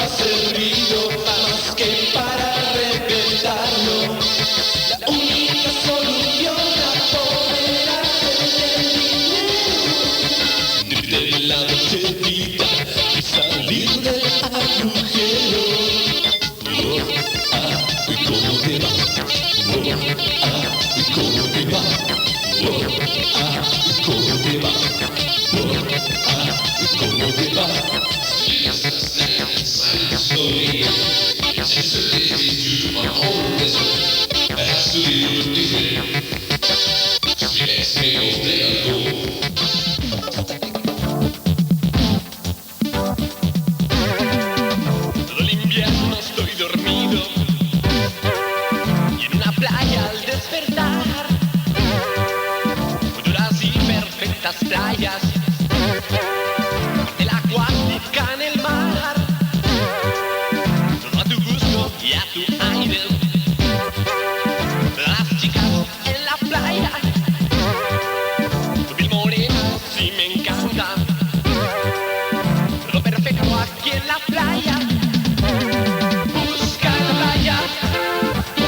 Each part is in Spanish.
ha servido más que para reventarlo. La única solución apoderarse del dinero, de la nochecita y salir del agujero. ¿Y cómo te va? ¿Y cómo te va? ¿Y cómo te va? ¿Y cómo te va? Todo el invierno estoy dormido y en una playa al despertar, futuras y perfectas playas, el acuática en el mar, todo a tu gusto y a tu aire. Las chicas en la playa, tu piel morena sí me encanta, todo perfecto aquí en la playa. Busca la playa,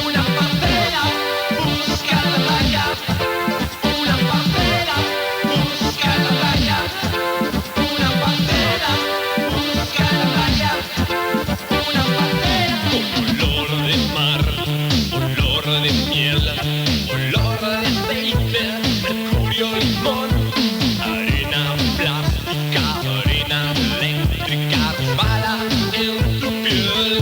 una pantera, busca la playa, una pantera, busca la playa, una pantera, busca la playa, una pantera. Olor de mar, olor de miel, olor de aceite, mercurio, limón, arena plástica, arena eléctrica, resbala en tu piel.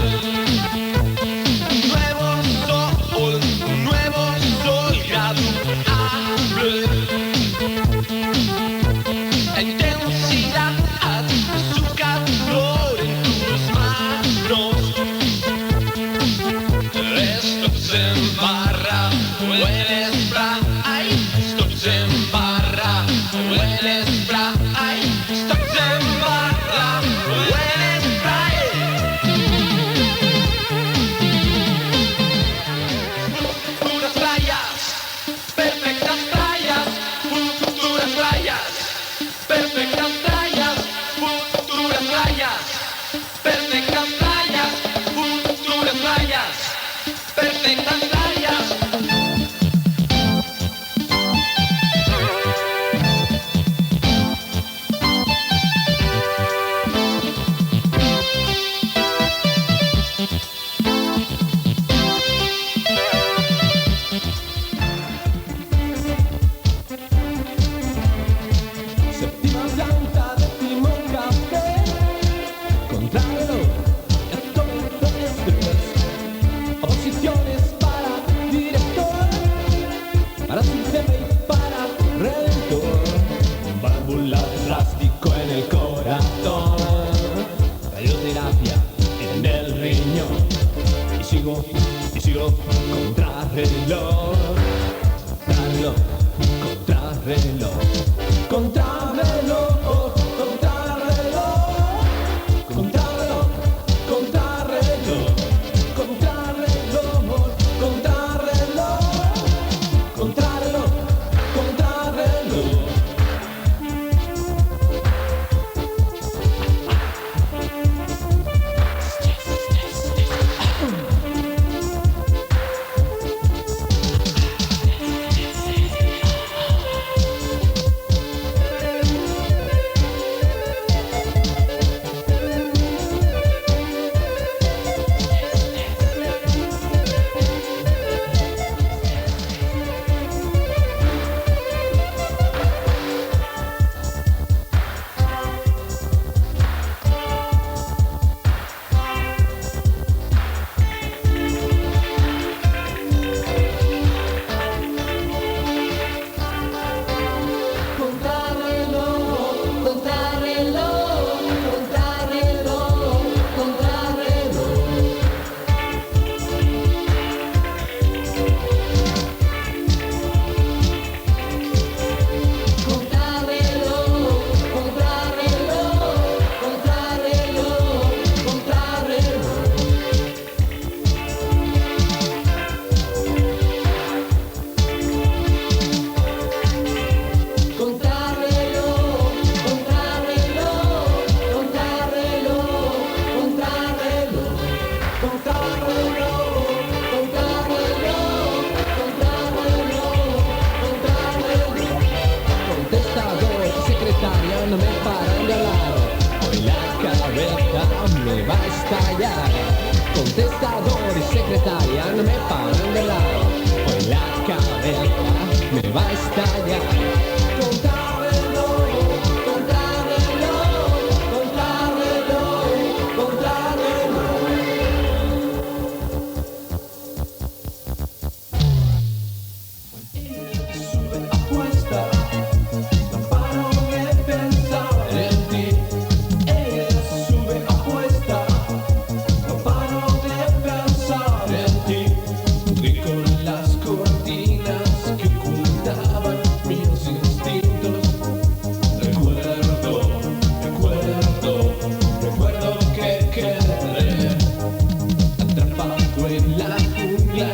Un nuevo sol graduable, la intensidad de su calor en tus manos. Esto se embarra, huele spray, esto se embarra, huele spray, esto se embarra, huele spray. Futuras playas, perfectas playas, futuras playas, perfectas playas, futuras playas, perfectas playas, futuras playas, perfectas playas. Séptima planta, décimo café, contrarreloj, econometros, oposiciones para director, para su jefe y para redentor, válvula de plástico en el corazón, radioterapia en el riñón, y sigo, contrarreloj, contrarreloj, contrarreloj, contrarreloj, contrarreloj, contrarreloj, contrarreloj, contrarreloj, contrarreloj, contrarreloj, contrarreloj. Contestador, secretaria, no me paran de hablar. Hoy la cabeza me va a estallar. Contestador y secretaria, no me paran de hablar. Hoy la cabeza me va a estallar. Contrarreloj, contrarreloj, contrarreloj, contrarreloj. Sube apuesta, no paro de pensar en ti. Ella sube apuesta, no paro de pensar en ti. Y con las cortinas que ocultaban mis instintos, recuerdo que quedé atrapado en la jungla.